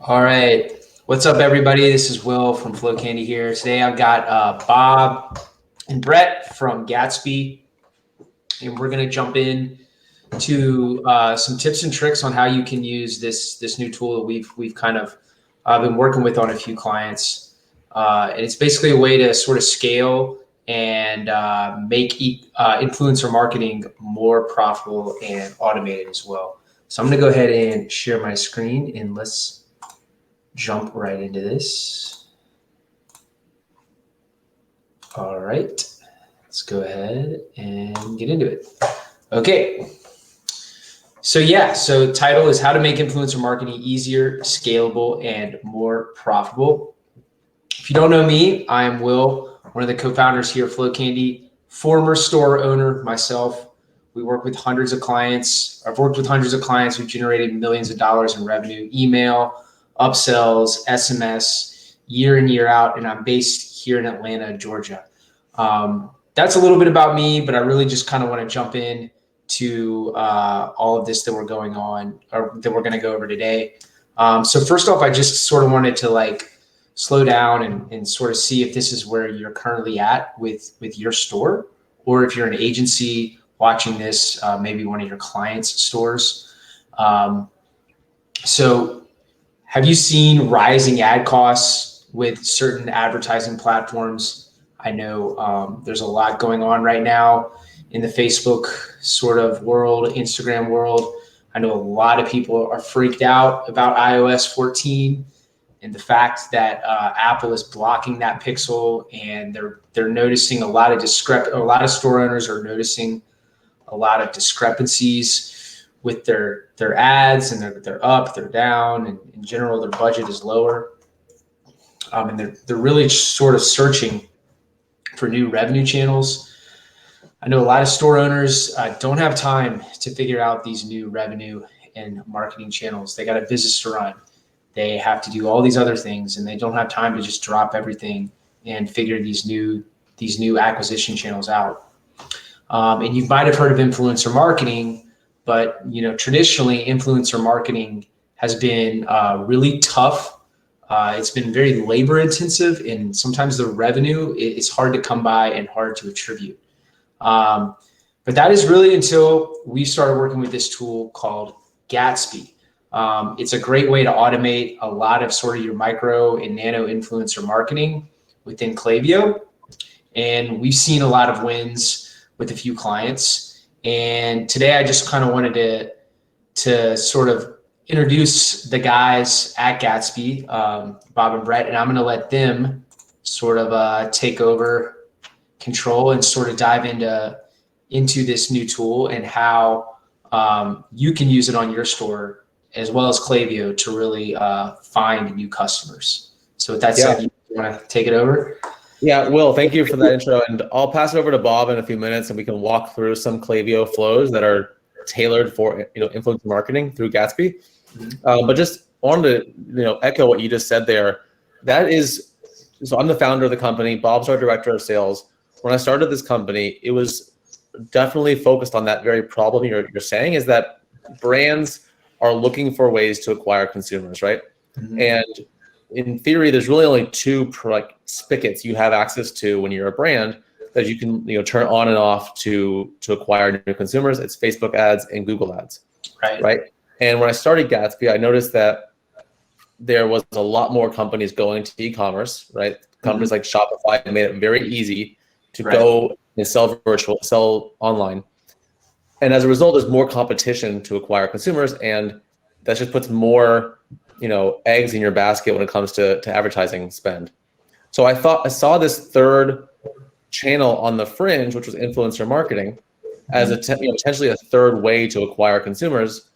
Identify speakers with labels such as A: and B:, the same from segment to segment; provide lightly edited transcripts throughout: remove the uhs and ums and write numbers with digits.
A: All right. What's up, everybody? This is Will from Flow Candy here. Today I've got Bob and Brett from Gatsby, and we're going to jump in to some tips and tricks on how you can use this new tool that we've kind of been working with on a few clients. And it's basically a way to sort of scale and make influencer marketing more profitable and automated as well. So I'm going to go ahead and share my screen, and let's jump right into this. All right, let's go ahead and get into it. Okay. So title is How to Make Influencer Marketing Easier, Scalable, and More Profitable. If you don't know me, I am Will, one of the co-founders here at Flow Candy, former store owner myself. We work with hundreds of clients. I've worked with hundreds of clients who've generated millions of dollars in revenue, email, upsells, SMS, year in, year out, and I'm based here in Atlanta, Georgia. That's a little bit about me, but I really just kind of want to jump in to all of this that we're going on, or that we're going to go over today. So first off, I just sort of wanted to slow down and sort of see if this is where you're currently at with your store, or if you're an agency watching this, maybe one of your clients' stores. So have you seen rising ad costs with certain advertising platforms? I know there's a lot going on right now in the Facebook sort of world, Instagram world. I know a lot of people are freaked out about iOS 14 and the fact that Apple is blocking that pixel, and they're noticing a lot of store owners are noticing a lot of discrepancies with their ads, and they're up, they're down, and in general their budget is lower, and they're really sort of searching for new revenue channels. I know a lot of store owners don't have time to figure out these new revenue and marketing channels. They got a business to run. They have to do all these other things, and they don't have time to just drop everything and figure these new acquisition channels out. And you might have heard of influencer marketing, but traditionally influencer marketing has been really tough. It's been very labor intensive, and sometimes the revenue is hard to come by and hard to attribute. But that is really until we started working with this tool called Gatsby. It's a great way to automate a lot of sort of your micro and nano influencer marketing within Klaviyo. And we've seen a lot of wins with a few clients. And today I just kind of wanted to sort of introduce the guys at Gatsby, Bob and Brett, and I'm going to let them sort of take over control and sort of dive into this new tool and how you can use it on your store as well as Klaviyo to really find new customers. So with that said, you want to take it over?
B: Yeah, Will, thank you for that intro. And I'll pass it over to Bob in a few minutes, and we can walk through some Klaviyo flows that are tailored for influencer marketing through Gatsby. But just wanted to echo what you just said there. So I'm the founder of the company. Bob's our director of sales. When I started this company, it was definitely focused on that very problem you're saying, is that brands are looking for ways to acquire consumers, right? Mm-hmm. And in theory, there's really only two spigots you have access to when you're a brand that you can turn on and off to acquire new consumers. It's Facebook ads and Google ads, right? And when I started Gatsby, I noticed that there was a lot more companies going to e-commerce, right? Companies like Shopify made it very easy to go and sell online. And as a result, there's more competition to acquire consumers, and that just puts more eggs in your basket when it comes to advertising spend. So I saw this third channel on the fringe, which was influencer marketing, as potentially a third way to acquire consumers.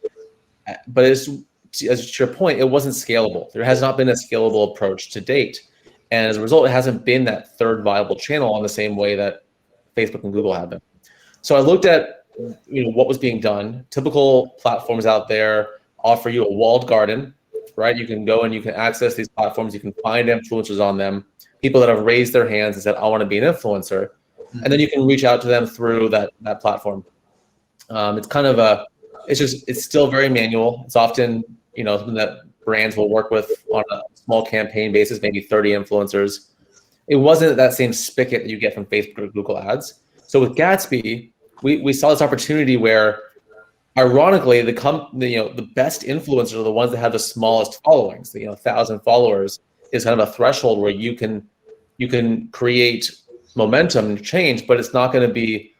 B: But as to your point, it wasn't scalable. There has not been a scalable approach to date. And as a result, it hasn't been that third viable channel in the same way that Facebook and Google have been. So I looked at what was being done. Typical platforms out there offer you a walled garden, right? You can go and you can access these platforms. You can find influencers on them, people that have raised their hands and said, I want to be an influencer. And then you can reach out to them through that platform. It's kind of it's still very manual. It's often, something that brands will work with on a small campaign basis, maybe 30 influencers. It wasn't that same spigot that you get from Facebook or Google ads. So with Gatsby, we saw this opportunity where, ironically, the best influencers are the ones that have the smallest followings. 1,000 followers is kind of a threshold where you can create momentum and change, but it's not going to be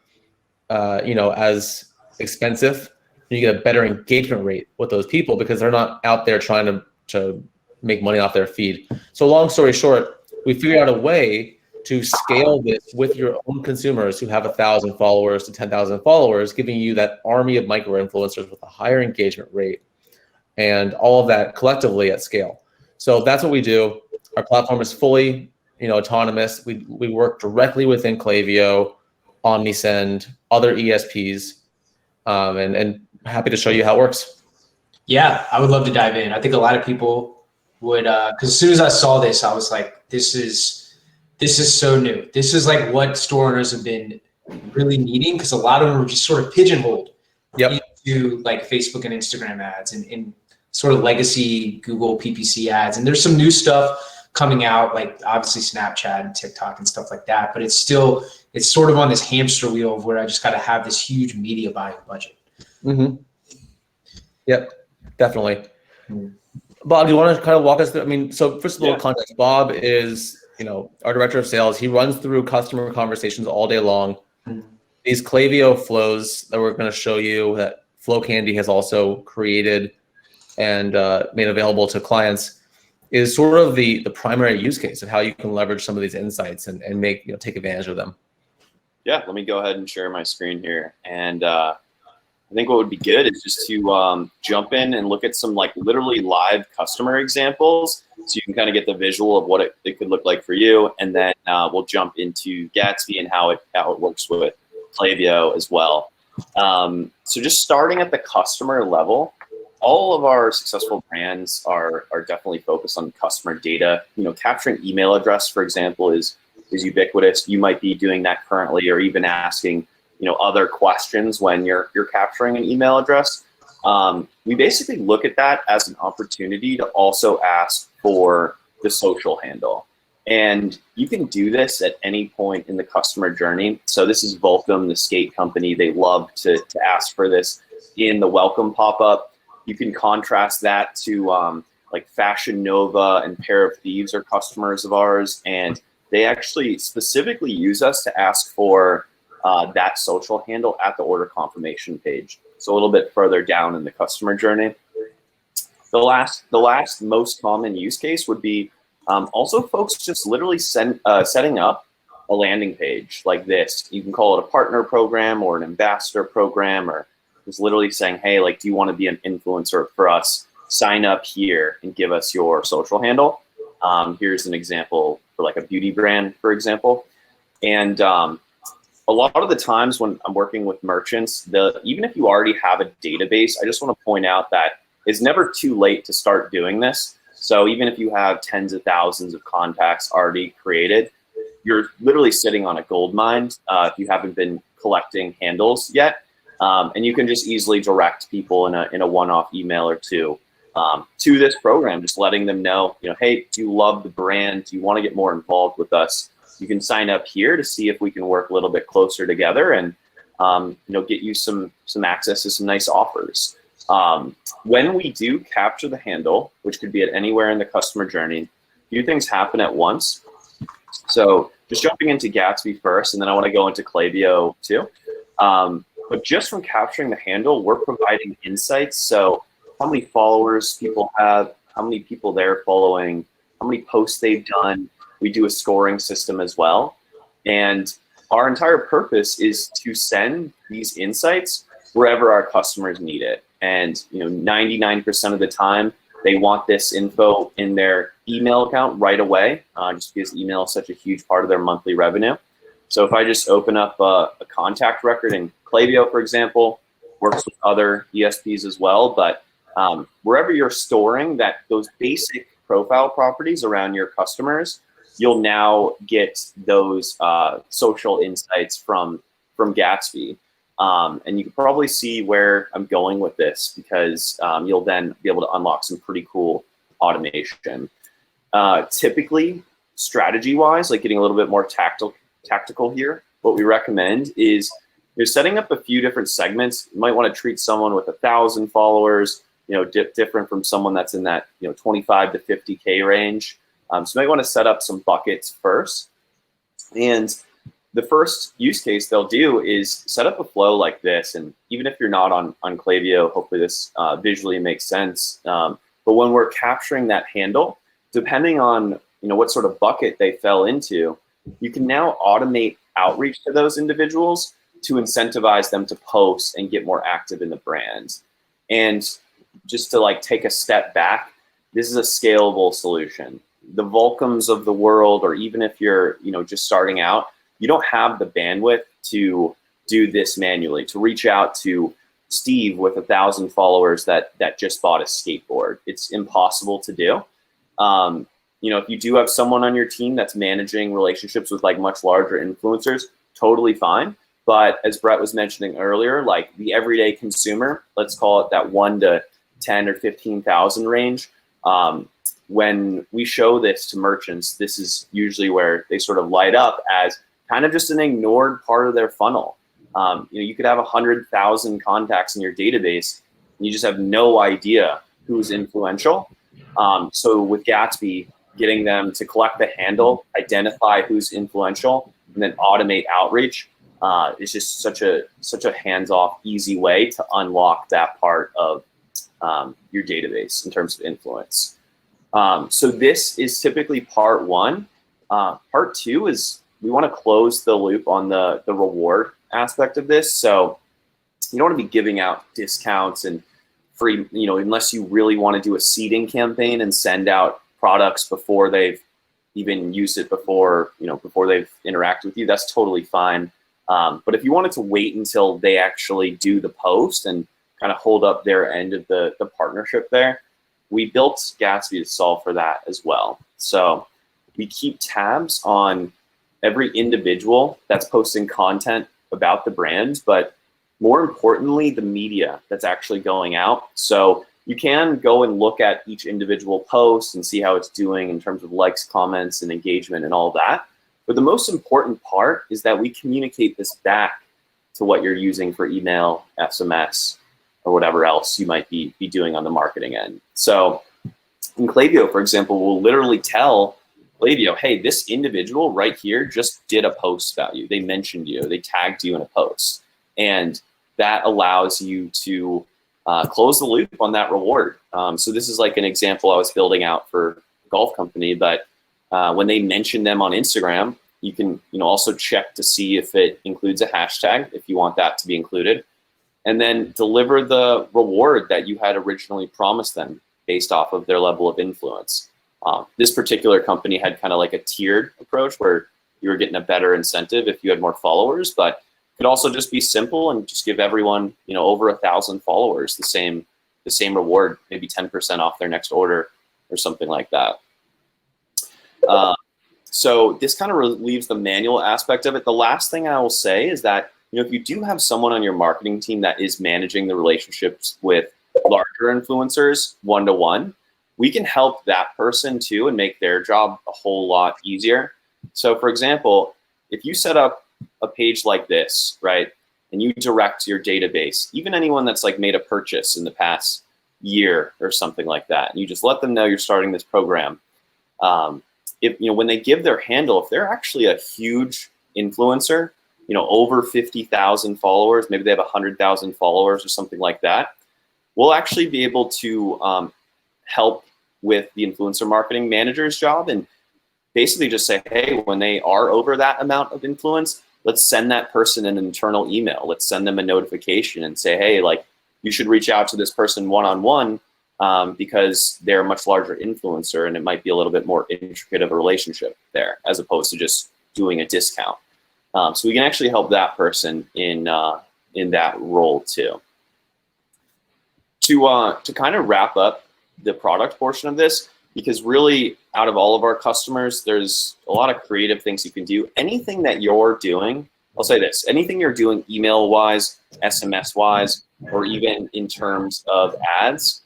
B: as expensive. You get a better engagement rate with those people because they're not out there trying to make money off their feed. So long story short, we figured out a way to scale this with your own consumers who have 1,000 followers to 10,000 followers, giving you that army of micro influencers with a higher engagement rate, and all of that collectively at scale. So that's what we do. Our platform is fully, autonomous. We work directly within Klaviyo, OmniSend, other ESPs, and happy to show you how it works.
A: Yeah, I would love to dive in. I think a lot of people would, because as soon as I saw this, I was like, this is so new. This is like what store owners have been really needing, because a lot of them were just sort of pigeonholed into like Facebook and Instagram ads and sort of legacy Google PPC ads. And there's some new stuff coming out, like obviously Snapchat and TikTok and stuff like that. But it's sort of on this hamster wheel of where I just got to have this huge media buying budget.
B: Mm-hmm. Yep, definitely. Bob, do you want to kind of walk us through? I mean, so first of all, context. Bob is, our director of sales. He runs through customer conversations all day long. These Klaviyo flows that we're going to show you, that Flow Candy has also created and made available to clients, is sort of the primary use case of how you can leverage some of these insights and make, take advantage of them.
C: Yeah, let me go ahead and share my screen here. And I think what would be good is just to jump in and look at some like literally live customer examples, so you can kind of get the visual of what it could look like for you. And then we'll jump into Gatsby and how it works with Klaviyo as well. So just starting at the customer level, all of our successful brands are definitely focused on customer data. Capturing email address, for example, is ubiquitous. You might be doing that currently, or even asking other questions when you're capturing an email address. We basically look at that as an opportunity to also ask for the social handle. And you can do this at any point in the customer journey. So this is Volcom, the skate company. They love to ask for this in the welcome pop-up. You can contrast that to like Fashion Nova and Pair of Thieves are customers of ours. And they actually specifically use us to ask for that social handle at the order confirmation page. So a little bit further down in the customer journey. The last most common use case would be also folks just literally setting up a landing page like this. You can call it a partner program or an ambassador program, or just literally saying, hey, like, do you want to be an influencer for us? Sign up here and give us your social handle. Here's an example for like a beauty brand, for example. And a lot of the times when I'm working with merchants, even if you already have a database, I just want to point out that it's never too late to start doing this. So even if you have tens of thousands of contacts already created, you're literally sitting on a gold mine if you haven't been collecting handles yet. And you can just easily direct people in a one-off email or two to this program, just letting them know, hey, do you love the brand? Do you want to get more involved with us? You can sign up here to see if we can work a little bit closer together and get you some access to some nice offers. When we do capture the handle, which could be at anywhere in the customer journey, a few things happen at once. So just jumping into Gatsby first, and then I want to go into Klaviyo too. But just from capturing the handle, we're providing insights. So how many followers people have, how many people they're following, how many posts they've done. We do a scoring system as well. And our entire purpose is to send these insights wherever our customers need it. And 99% of the time, they want this info in their email account right away, just because email is such a huge part of their monthly revenue. So if I just open up a contact record in Klaviyo, for example, works with other ESPs as well, but wherever you're storing those basic profile properties around your customers, you'll now get those social insights from Gatsby. And you can probably see where I'm going with this, because you'll then be able to unlock some pretty cool automation. Typically, strategy-wise, like getting a little bit more tactical here, what we recommend is you're setting up a few different segments. You might want to treat someone with 1,000 followers, different from someone that's in that 25 to 50K range. So you might want to set up some buckets first. And the first use case they'll do is set up a flow like this. And even if you're not on Klaviyo, hopefully this visually makes sense. But when we're capturing that handle, depending on what sort of bucket they fell into, you can now automate outreach to those individuals to incentivize them to post and get more active in the brand. And just to take a step back, this is a scalable solution. The Volcoms of the world, or even if you're just starting out, you don't have the bandwidth to do this manually, to reach out to Steve with 1,000 followers that just bought a skateboard. It's impossible to do. If you do have someone on your team that's managing relationships with much larger influencers, totally fine. But as Brett was mentioning earlier, the everyday consumer, let's call it that 1 to 10 or 15,000 range. When we show this to merchants, this is usually where they sort of light up as kind of just an ignored part of their funnel. You could have 100,000 contacts in your database, and you just have no idea who's influential. So with Gatsby, getting them to collect the handle, identify who's influential, and then automate outreach is just such a hands-off, easy way to unlock that part of your database in terms of influence. So this is typically part one. Part two is we want to close the loop on the reward aspect of this. So you don't want to be giving out discounts and free, unless you really want to do a seeding campaign and send out products before they've even used it before they've interacted with you. That's totally fine. But if you wanted to wait until they actually do the post and kind of hold up their end of the partnership there, we built Gatsby to solve for that as well. So we keep tabs on every individual that's posting content about the brand, but more importantly, the media that's actually going out. So you can go and look at each individual post and see how it's doing in terms of likes, comments, and engagement and all that. But the most important part is that we communicate this back to what you're using for email, SMS, or whatever else you might be doing on the marketing end. So in Klaviyo, for example, we'll literally tell Klaviyo, hey, this individual right here just did a post about you. They mentioned you. They tagged you in a post. And that allows you to close the loop on that reward. So this is like an example I was building out for a golf company, but when they mention them on Instagram, you can also check to see if it includes a hashtag, if you want that to be included, and then deliver the reward that you had originally promised them based off of their level of influence. This particular company had kind of like a tiered approach where you were getting a better incentive if you had more followers, but it could also just be simple and just give everyone, over 1,000 followers the same reward, maybe 10% off their next order or something like that. So this kind of relieves the manual aspect of it. The last thing I will say is that, if you do have someone on your marketing team that is managing the relationships with larger influencers one-to-one, we can help that person too and make their job a whole lot easier. So for example, if you set up a page like this, right, and you direct your database, even anyone that's made a purchase in the past year or something like that, and you just let them know you're starting this program, if when they give their handle, if they're actually a huge influencer, over 50,000 followers, maybe they have 100,000 followers or something like that, we'll actually be able to help with the influencer marketing manager's job and basically just say, hey, when they are over that amount of influence, let's send that person an internal email. Let's send them a notification and say, hey, you should reach out to this person one-on-one because they're a much larger influencer and it might be a little bit more intricate of a relationship there as opposed to just doing a discount. So we can actually help that person in that role too. To kind of wrap up the product portion of this, because really out of all of our customers, there's a lot of creative things you can do. Anything that you're doing, I'll say this, anything you're doing email-wise, SMS-wise, or even in terms of ads,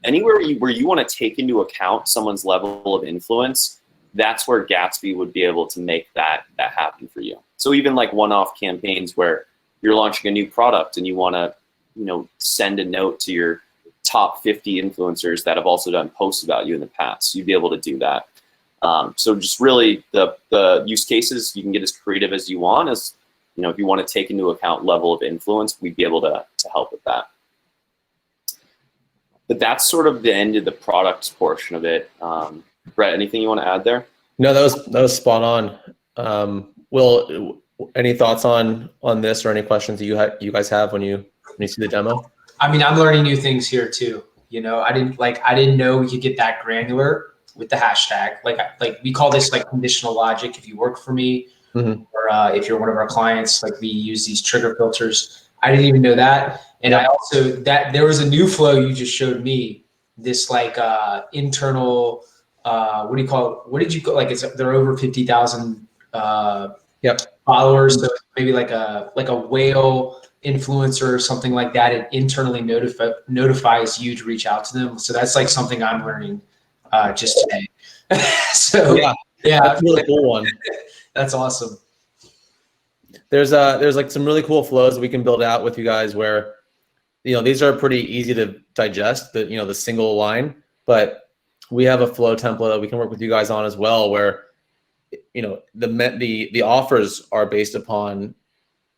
C: anywhere where you want to take into account someone's level of influence, that's where Gatsby would be able to make that happen for you. So even like one-off campaigns where you're launching a new product and you want to, send a note to your top 50 influencers that have also done posts about you in the past, you'd be able to do that. So just really the use cases, you can get as creative as you want. As if you want to take into account level of influence, we'd be able to help with that. But that's sort of the end of the product portion of it. Brett, anything you want to add there?
B: No, that was spot on. Will, any thoughts on this or any questions that you guys have when you see the demo?
A: I mean, I'm learning new things here too. I didn't know we could get that granular with the hashtag. Like we call this like conditional logic. If you work for me, or if you're one of our clients, like we use these trigger filters. I didn't even know that. And I also, that there was a new flow you just showed me, this like internal, what do you call it? What did you call, like they're over 50,000 followers. So maybe like a whale influencer or something like that. It internally notifies you to reach out to them. So that's like something I'm learning just today. So yeah,
B: that's a really cool one.
A: That's awesome.
B: There's like some really cool flows that we can build out with you guys where, these are pretty easy to digest, the single line, but we have a flow template that we can work with you guys on as well, where, the offers are based upon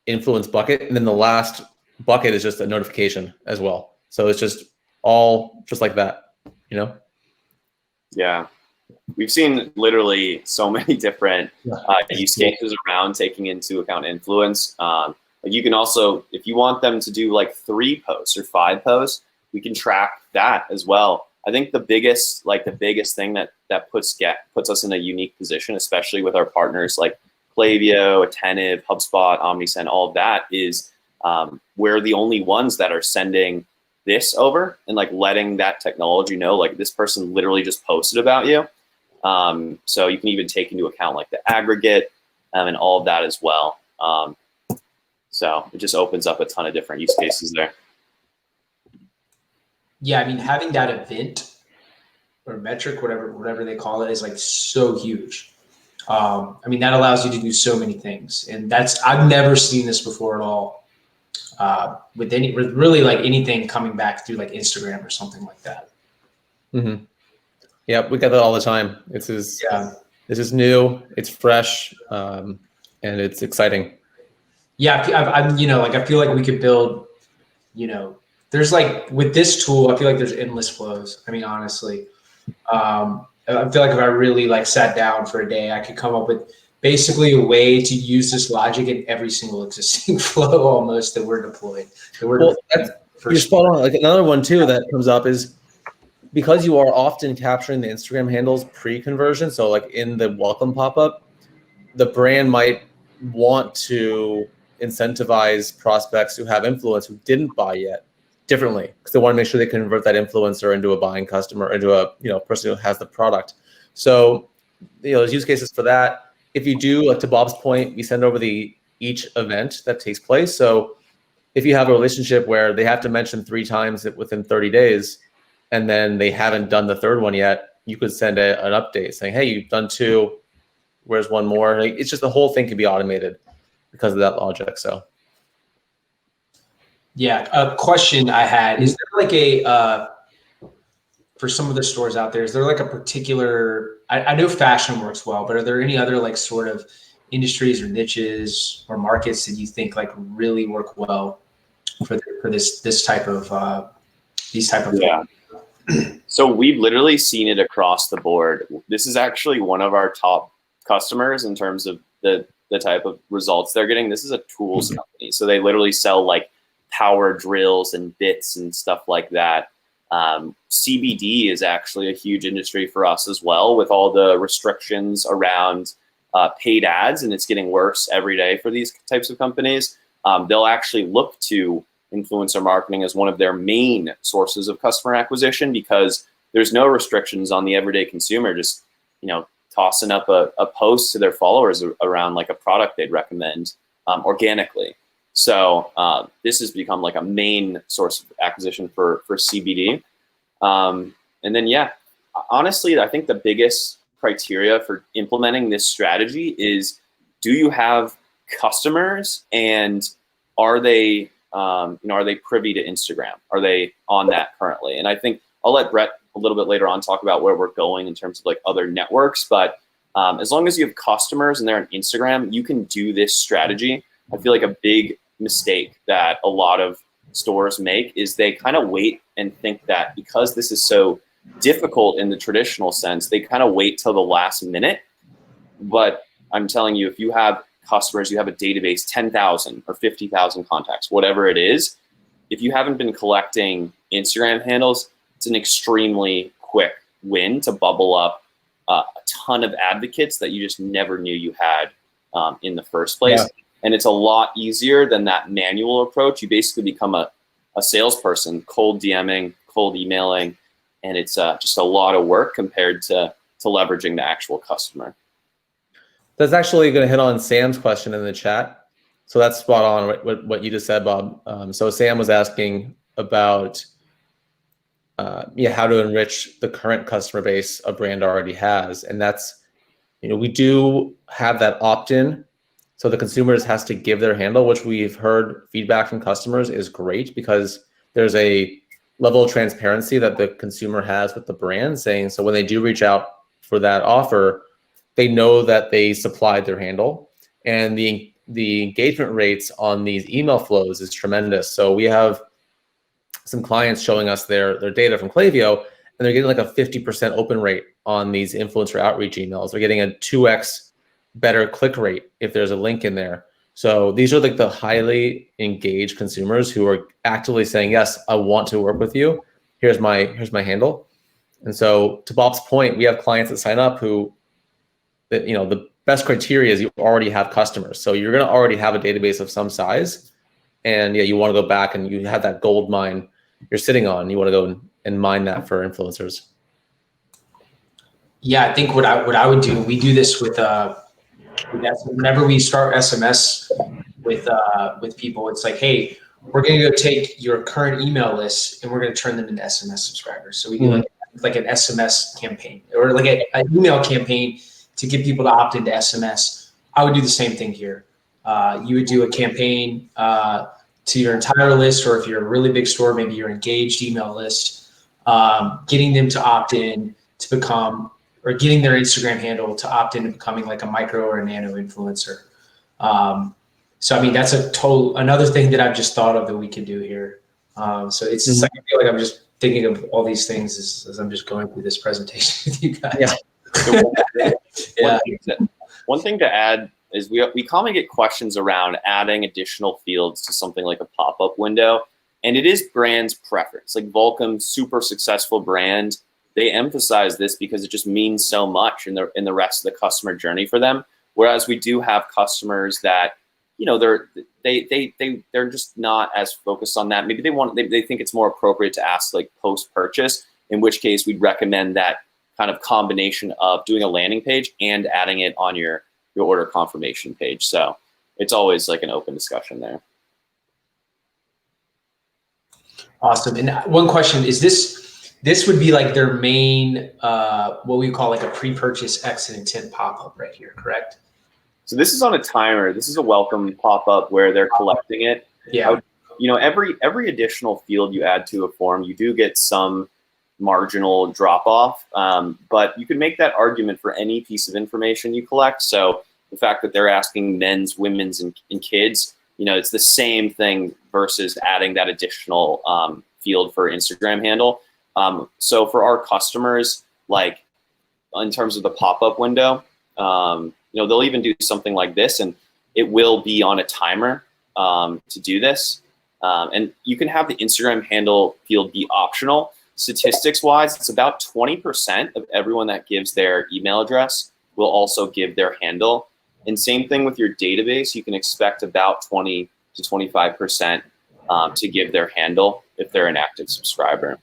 B: influence bucket. And then the last bucket is just a notification as well. So it's just all just like that,
C: Yeah. We've seen literally so many different use cases around taking into account influence. You can also, if you want them to do like 3 posts or 5 posts, we can track that as well. I think the biggest thing that puts us in a unique position, especially with our partners like Klaviyo, Attentive, HubSpot, OmniSend, all of that, is we're the only ones that are sending this over and like letting that technology know, like this person literally just posted about you. So you can even take into account like the aggregate and all of that as well. So it just opens up a ton of different use cases there.
A: Yeah, I mean, having that event or metric, whatever they call it, is like so huge. I mean, that allows you to do so many things, and I've never seen this before at all. With really like anything coming back through like Instagram or something like that.
B: Mm-hmm. Yeah, we get that all the time. This is new, it's fresh, and it's exciting.
A: Yeah, I feel like we could build, there's like with this tool, I feel like there's endless flows. I mean, honestly, I feel like if I really like sat down for a day, I could come up with basically a way to use this logic in every single existing flow almost that we're deployed.
B: You're spot on. Like another one too that comes up is because you are often capturing the Instagram handles pre-conversion. So like in the welcome pop-up, the brand might want to incentivize prospects who have influence who didn't buy yet differently because they want to make sure they convert that influencer into a buying customer, into a person who has the product. So there's use cases for that. If you do, like to Bob's point, we send over each event that takes place. So if you have a relationship where they have to mention 3 times within 30 days, and then they haven't done the 3rd one yet, you could send an update saying, hey, you've done 2, where's 1 more? Like, it's just the whole thing can be automated because of that logic. So
A: yeah, a question I had, is there like for some of the stores out there, is there like a particular, I know fashion works well, but are there any other like sort of industries or niches or markets that you think like really work well for this type of these type of
C: So we've literally seen it across the board. This is actually one of our top customers in terms of the type of results they're getting. This is a tools company, so they literally sell like power drills and bits and stuff like that. CBD is actually a huge industry for us as well, with all the restrictions around paid ads, and it's getting worse every day for these types of companies. They'll actually look to influencer marketing as one of their main sources of customer acquisition because there's no restrictions on the everyday consumer just tossing up a post to their followers around like a product they'd recommend organically. So this has become like a main source of acquisition for CBD. And then, yeah, honestly, I think the biggest criteria for implementing this strategy is, do you have customers, and are they, are they privy to Instagram? Are they on that currently? And I think I'll let Brett a little bit later on talk about where we're going in terms of like other networks. But as long as you have customers and they're on Instagram, you can do this strategy. I feel like a big mistake that a lot of stores make is they kind of wait and think that because this is so difficult in the traditional sense, they kind of wait till the last minute. But I'm telling you, if you have customers, you have a database, 10,000 or 50,000 contacts, whatever it is, if you haven't been collecting Instagram handles, it's an extremely quick win to bubble up a ton of advocates that you just never knew you had in the first place. Yeah. And it's a lot easier than that manual approach. You basically become a salesperson, cold DMing, cold emailing, and it's just a lot of work compared to leveraging the actual customer.
B: That's actually going to hit on Sam's question in the chat. So that's spot on what you just said, Bob. So Sam was asking about how to enrich the current customer base a brand already has. And that's, we do have that opt-in. So the consumers has to give their handle, which we've heard feedback from customers is great, because there's a level of transparency that the consumer has with the brand, saying, so when they do reach out for that offer, they know that they supplied their handle. And the engagement rates on these email flows is tremendous. So we have some clients showing us their data from Klaviyo, and they're getting like a 50% open rate on these influencer outreach emails. They're getting a 2x better click rate if there's a link in there. So these are like the highly engaged consumers who are actively saying, yes, I want to work with you. Here's my handle. And so to Bob's point, we have clients that sign up who, the best criteria is you already have customers. So you're going to already have a database of some size. And yeah, you want to go back and you have that gold mine you're sitting on. You want to go and mine that for influencers.
A: Yeah, I think what I would do, we do this with whenever we start SMS with people, it's like, hey, we're going to go take your current email list and we're going to turn them into SMS subscribers. So we do like an SMS campaign or like an email campaign to get people to opt into SMS. I would do the same thing here. You would do a campaign to your entire list, or if you're a really big store, maybe your engaged email list, getting them to opt in to become, or getting their Instagram handle to opt into becoming like a micro or a nano influencer. So, I mean, that's another thing that I've just thought of that we could do here. So it's just like, I feel like I'm just thinking of all these things as I'm just going through this presentation with you guys.
C: Yeah. One thing to add is we commonly get questions around adding additional fields to something like a pop-up window. And it is brand's preference. Like Volcom, super successful brand, they emphasize this because it just means so much in the rest of the customer journey for them. Whereas we do have customers that, they're just not as focused on that. Maybe they think it's more appropriate to ask like post-purchase, in which case we'd recommend that kind of combination of doing a landing page and adding it on your order confirmation page. So it's always like an open discussion there.
A: Awesome. And one question is this would be like their main, what we call like a pre-purchase exit intent pop-up right here, correct?
C: So this is on a timer. This is a welcome pop-up where they're collecting it.
A: Yeah.
C: Every additional field you add to a form, you do get some marginal drop-off, but you can make that argument for any piece of information you collect. So the fact that they're asking men's, women's, and kids, it's the same thing versus adding that additional field for Instagram handle. So for our customers, like in terms of the pop-up window, they'll even do something like this, and it will be on a timer to do this. And you can have the Instagram handle field be optional. Statistics-wise, it's about 20% of everyone that gives their email address will also give their handle. And same thing with your database, you can expect about 20 to 25% to give their handle if they're an active subscriber.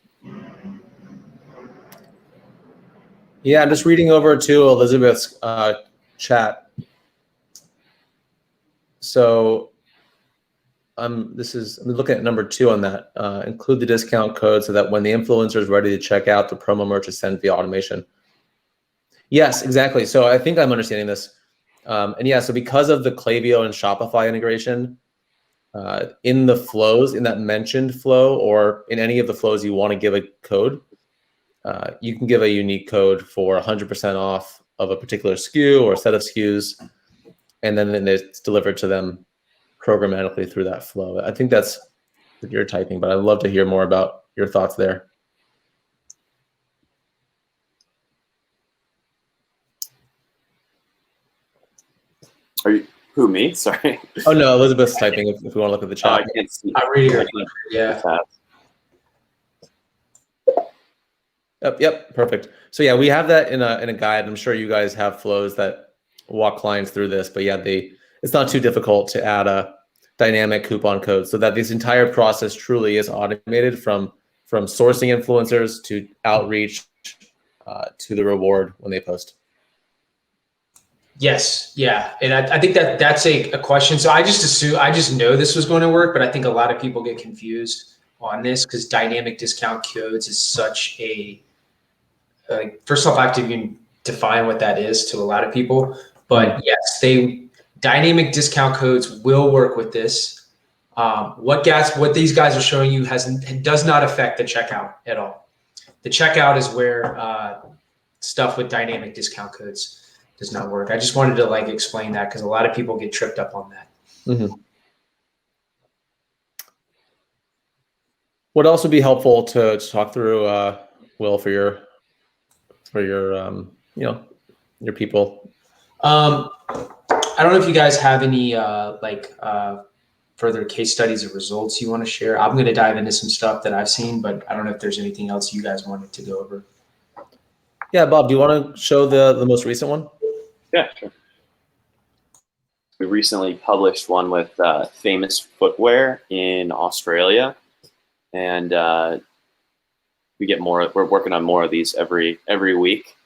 B: Yeah, I'm just reading over to Elizabeth's chat. So I'm looking at number 2 on that. Include the discount code so that when the influencer is ready to check out, the promo merch is sent via automation. Yes, exactly. So I think I'm understanding this. And yeah, so because of the Klaviyo and Shopify integration, in the flows, in that mentioned flow, or in any of the flows you want to give a code, you can give a unique code for 100% off of a particular SKU or set of SKUs, and then it's delivered to them programmatically through that flow. I think that's what you're typing, but I'd love to hear more about your thoughts there.
C: Are you who, me? Sorry.
B: Oh no, Elizabeth's typing. If we want to look at the
C: Oh,
B: chat.
C: I can't see.
A: I'm reading it. Yeah.
B: Yep, perfect. So yeah, we have that in a guide. I'm sure you guys have flows that walk clients through this, but yeah, it's not too difficult to add a dynamic coupon code so that this entire process truly is automated from sourcing influencers to outreach to the reward when they post.
A: Yes, yeah, and I think that's a question. So I just know this was going to work, but I think a lot of people get confused on this because dynamic discount codes is such a first off, I have to even define what that is to a lot of people. But yes, dynamic discount codes will work with this. What these guys are showing you does not affect the checkout at all. The checkout is where stuff with dynamic discount codes does not work. I just wanted to explain that because a lot of people get tripped up on that.
B: Mm-hmm. What else would be helpful to talk through, Will, for your your people?
A: I don't know if you guys have any further case studies or results you want to share. I'm going to dive into some stuff that I've seen, but I don't know if there's anything else you guys wanted to go over.
B: Yeah, Bob, do you want to show the most recent one?
C: Yeah, sure. We recently published one with Famous Footwear in Australia, and we get more. We're working on more of these every week.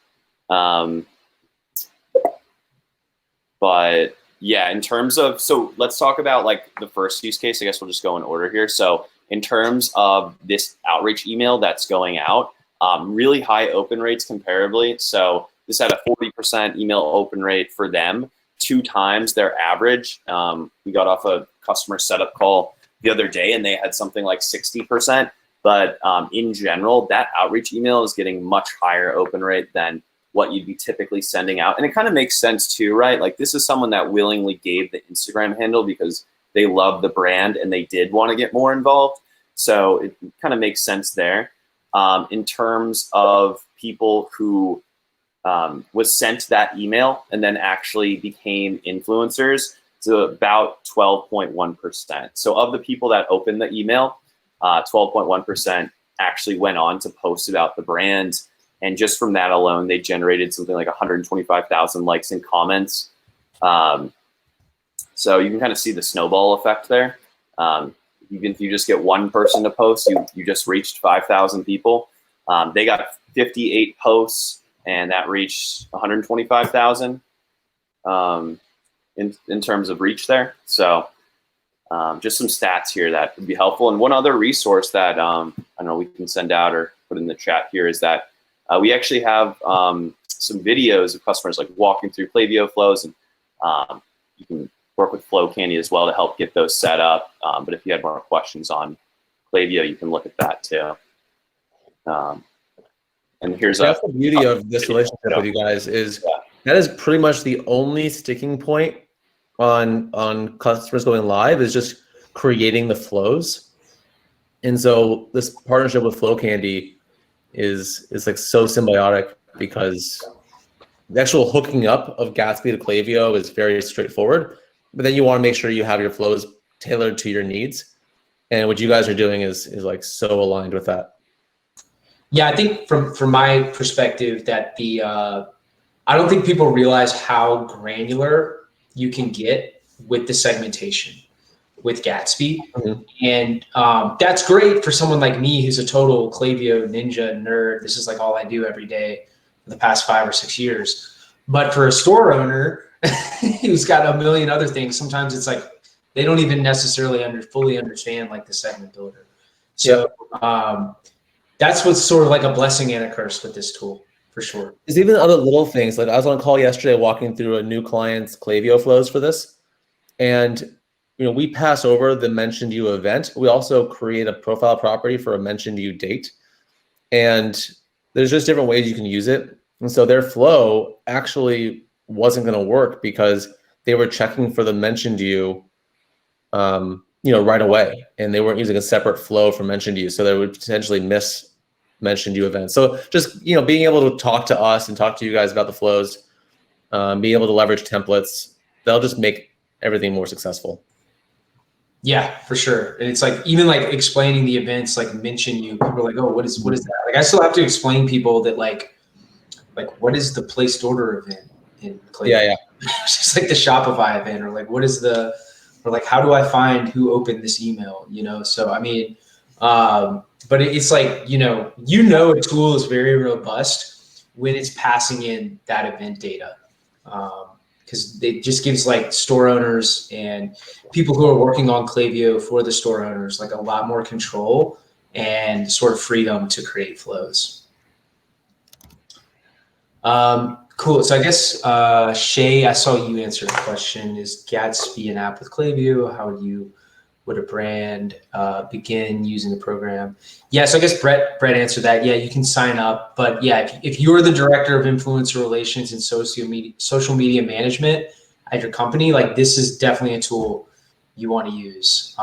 C: But yeah, in terms of, so let's talk about the first use case. I guess we'll just go in order here. So in terms of this outreach email that's going out, really high open rates comparably. So this had a 40% email open rate for them, 2 times their average. We got off a customer setup call the other day and they had something like 60%. But in general, that outreach email is getting much higher open rate than what you'd be typically sending out. And it kind of makes sense too, right? This is someone that willingly gave the Instagram handle because they love the brand and they did want to get more involved. So it kind of makes sense there. In terms of people who was sent that email and then actually became influencers, it's about 12.1%. So of the people that opened the email, 12.1% actually went on to post about the brand. And just from that alone, they generated something like 125,000 likes and comments. So you can kind of see the snowball effect there. Even if you just get one person to post, you just reached 5,000 people. They got 58 posts, and that reached 125,000 in terms of reach there. So just some stats here that would be helpful. And one other resource that I know we can send out or put in the chat here is that we actually have some videos of customers walking through Klaviyo flows, and you can work with Flow Candy as well to help get those set up. But if you had more questions on Klaviyo, you can look at that too. And here's
B: that's the beauty of this relationship with you guys is that is pretty much the only sticking point on customers going live is just creating the flows. And so this partnership with Flow Candy is so symbiotic because the actual hooking up of Gatsby to Klaviyo is very straightforward, but then you want to make sure you have your flows tailored to your needs. And what you guys are doing is so aligned with that.
A: Yeah, I think from my perspective that I don't think people realize how granular you can get with the segmentation with Gatsby. Mm-hmm. And that's great for someone like me who's a total Klaviyo ninja nerd. This is all I do every day for the past 5 or 6 years. But for a store owner who's got a million other things, sometimes it's they don't even necessarily fully understand like the segment builder. So that's what's sort of like a blessing and a curse with this tool, for sure.
B: There's even other little things. Like I was on a call yesterday walking through a new client's Klaviyo flows for this. And we pass over the mentioned you event. We also create a profile property for a mentioned you date. And there's just different ways you can use it. And so their flow actually wasn't going to work because they were checking for the mentioned you, right away. And they weren't using a separate flow for mentioned you. So they would potentially miss mentioned you events. So just, being able to talk to us and talk to you guys about the flows, being able to leverage templates, they'll just make everything more successful.
A: Yeah, for sure. And it's like, even like explaining the events, like mention you, people are like, oh, what is that? Like, I still have to explain people that like what is the placed order event in Klaviyo?
B: Yeah.
A: It's just like the Shopify event, or like, or like, how do I find who opened this email? So, I mean, but it's like, a tool is very robust when it's passing in that event data. Because it just gives like store owners and people who are working on Klaviyo for the store owners like a lot more control and sort of freedom to create flows. Cool. So I guess Shay, I saw you answer the question: is Gatsby an app with Klaviyo? How would a brand begin using the program? Yeah, so I guess Brett answered that. Yeah, you can sign up, but yeah, if you're the director of influencer relations and social media management at your company, like this is definitely a tool you want to use.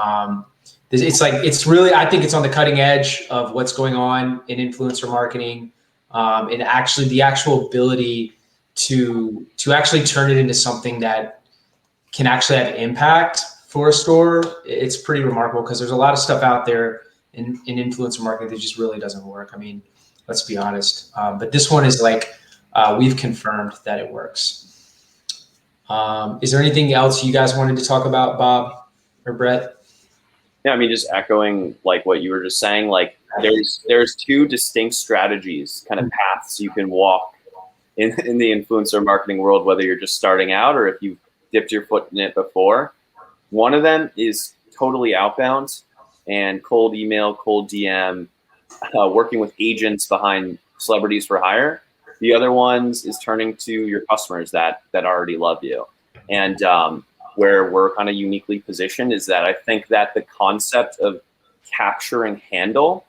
A: It's really, I think it's on the cutting edge of what's going on in influencer marketing, and actually the actual ability to actually turn it into something that can actually have impact for a store. It's pretty remarkable because there's a lot of stuff out there in influencer marketing that just really doesn't work. I mean, let's be honest. But this one is like, we've confirmed that it works. Is there anything else you guys wanted to talk about, Bob or Brett?
C: Yeah, I mean, just echoing like what you were just saying, like there's two distinct strategies, kind of paths you can walk in the influencer marketing world, whether you're just starting out or if you've dipped your foot in it before. One of them is totally outbound and cold email, cold DM, working with agents behind celebrities for hire. The other ones is turning to your customers that already love you. And where we're kind of uniquely positioned is that I think that the concept of capturing handle,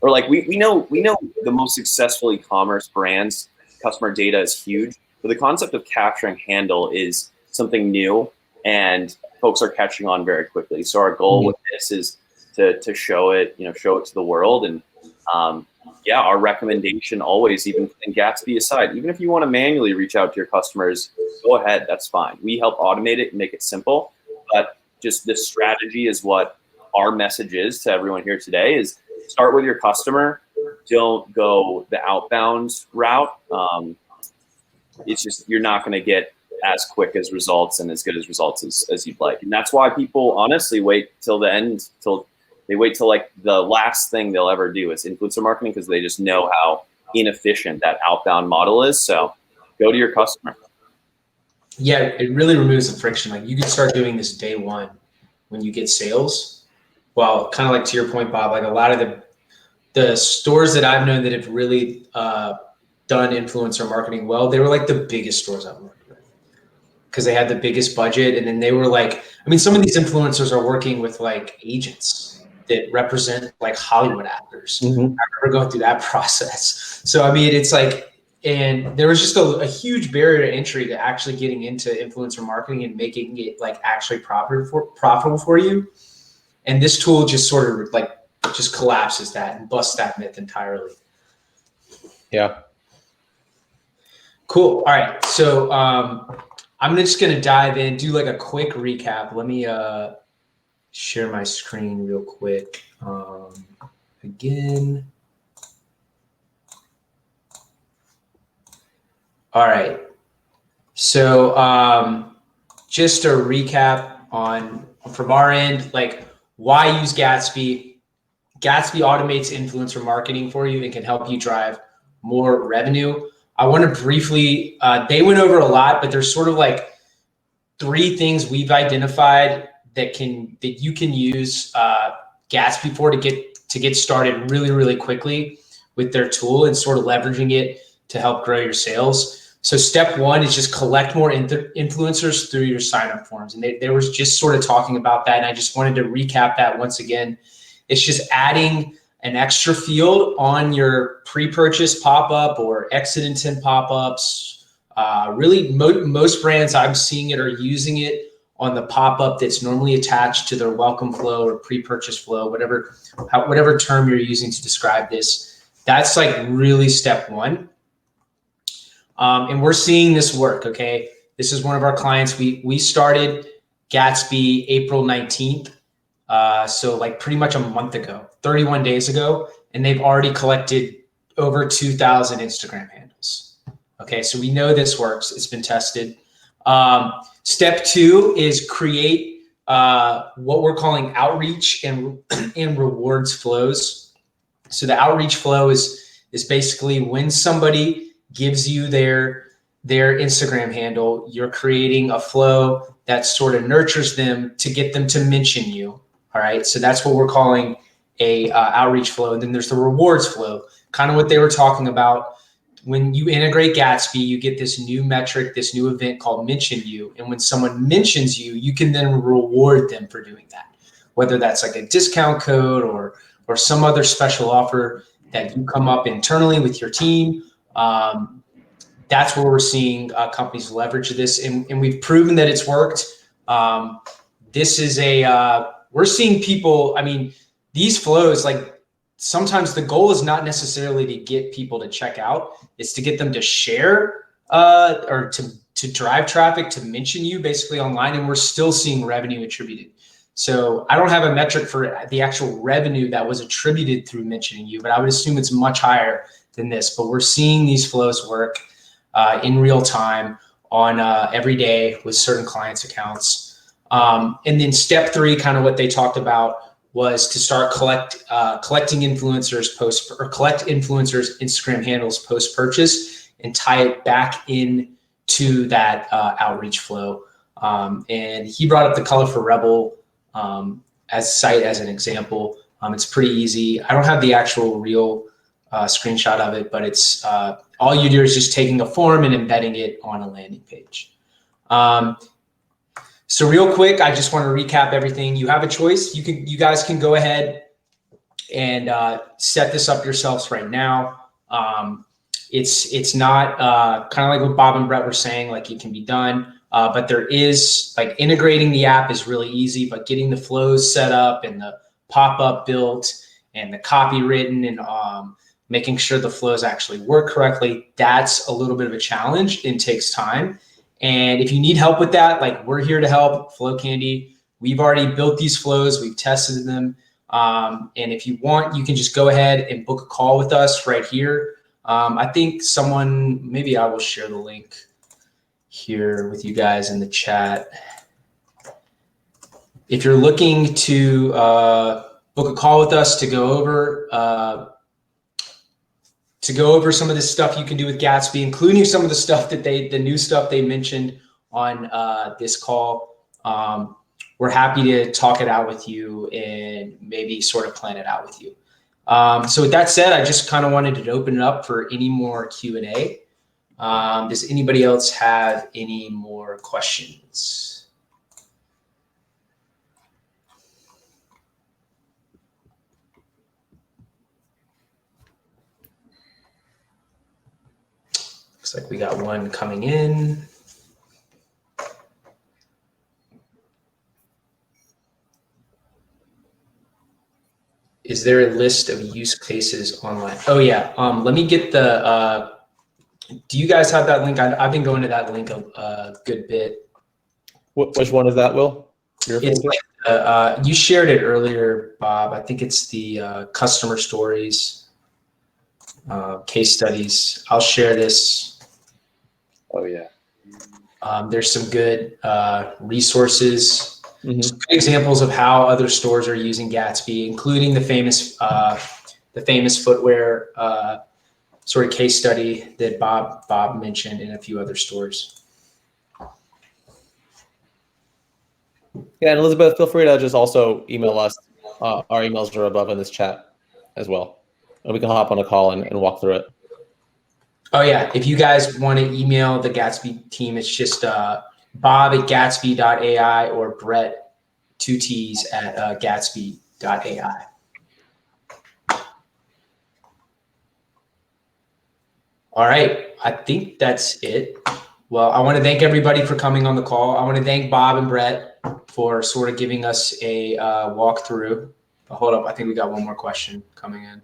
C: or like we know the most successful e-commerce brands, customer data is huge, but the concept of capturing handle is something new and folks are catching on very quickly. So our goal with this is to show it to the world. And our recommendation always, even in Gatsby aside, even if you want to manually reach out to your customers, go ahead, that's fine. We help automate it and make it simple. But just this strategy is what our message is to everyone here today: is start with your customer. Don't go the outbound route. It's just, you're not going to get as quick as results and as good as results as you'd like. And that's why people honestly wait till the end, till like the last thing they'll ever do is influencer marketing, because they just know how inefficient that outbound model is. So go to your customer.
A: Yeah, it really removes the friction. Like you can start doing this day one when you get sales. Well, kind of like to your point, Bob, like a lot of the stores that I've known that have really done influencer marketing well, they were like the biggest stores I've worked with because they had the biggest budget. And then they were like, I mean, some of these influencers are working with like agents that represent like Hollywood actors. I remember going through that process. So, I mean, it's like, and there was just a huge barrier to entry to actually getting into influencer marketing and making it like actually profitable for you. And this tool just sort of like just collapses that and busts that myth entirely.
B: Yeah.
A: Cool. All right. So I'm just going to dive in, do like a quick recap. Let me share my screen real quick. Again. All right. So just a recap from our end, like why use Gatsby. Gatsby automates influencer marketing for you and can help you drive more revenue. I want to briefly, they went over a lot, but there's sort of like 3 things we've identified that you can use Gatsby for to get started really, really quickly with their tool and sort of leveraging it to help grow your sales. So step one is just collect more influencers through your sign-up forms. And they were just sort of talking about that. And I just wanted to recap that once again. It's just adding an extra field on your pre-purchase pop-up or exit intent pop-ups. Really, most brands I'm seeing it are using it on the pop-up that's normally attached to their welcome flow or pre-purchase flow, whatever term you're using to describe this. That's like really step one. And we're seeing this work, okay? This is one of our clients. We started Gatsby April 19th. So like pretty much a month ago, 31 days ago, and they've already collected over 2,000 Instagram handles. Okay, so we know this works. It's been tested. Step two is create what we're calling outreach and rewards flows. So the outreach flow is basically when somebody gives you their Instagram handle, you're creating a flow that sort of nurtures them to get them to mention you. All right, so that's what we're calling a outreach flow. And then there's the rewards flow, kind of what they were talking about. When you integrate Gatsby, you get this new metric, this new event called Mention You. And when someone mentions you, you can then reward them for doing that, whether that's like a discount code or some other special offer that you come up internally with your team. That's where we're seeing companies leverage this, and we've proven that it's worked. This is we're seeing people, I mean, these flows, like sometimes the goal is not necessarily to get people to check out, it's to get them to share or to drive traffic, to mention you basically online, and we're still seeing revenue attributed. So I don't have a metric for the actual revenue that was attributed through mentioning you, but I would assume it's much higher than this. But we're seeing these flows work in real time on every day with certain clients' accounts. And then step three, kind of what they talked about, was to start collecting influencers collect influencers Instagram handles post purchase and tie it back in to that outreach flow. And he brought up the Color for Rebel as site as an example. It's pretty easy. I don't have the actual real screenshot of it, but it's all you do is just taking a form and embedding it on a landing page. So real quick, I just want to recap everything. You have a choice. You guys can go ahead and set this up yourselves right now. It's not kind of like what Bob and Brett were saying, like it can be done, but there is, like, integrating the app is really easy, but getting the flows set up and the pop-up built and the copy written and making sure the flows actually work correctly, that's a little bit of a challenge and takes time. And if you need help with that, like, we're here to help. Flow Candy, we've already built these flows, we've tested them. And if you want, you can just go ahead and book a call with us right here. I think maybe I will share the link here with you guys in the chat. If you're looking to book a call with us to go over some of the stuff you can do with Gatsby, including some of the stuff that the new stuff they mentioned on this call, we're happy to talk it out with you and maybe sort of plan it out with you. So with that said, I just kind of wanted to open it up for any more Q&A. Does anybody else have any more questions? Looks like we got one coming in. Is there a list of use cases online? Oh yeah, let me get the, do you guys have that link? I've been going to that link a good bit.
B: Which one is that, Will?
A: It's like, you shared it earlier, Bob. I think it's the customer stories, case studies. I'll share this.
C: Oh yeah.
A: There's some good resources,
B: Mm-hmm.
A: some good examples of how other stores are using Gatsby, including the famous footwear sort of case study that Bob mentioned, in a few other stores.
B: Yeah, and Elizabeth, feel free to just also email us. Our emails are above in this chat as well. And we can hop on a call and walk through it.
A: Oh yeah, if you guys want to email the Gatsby team, it's just Bob@Gatsby.ai or Brett, 2 T's at Gatsby.ai. All right, I think that's it. Well, I want to thank everybody for coming on the call. I want to thank Bob and Brett for sort of giving us a walkthrough. But hold up, I think we got one more question coming in.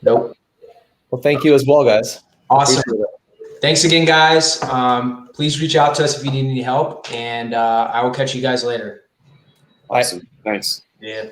A: Nope.
B: Well, thank you as well, guys.
A: Awesome. Thanks again, guys. Please reach out to us if you need any help, and I will catch you guys later.
C: Awesome. Thanks.
A: Yeah.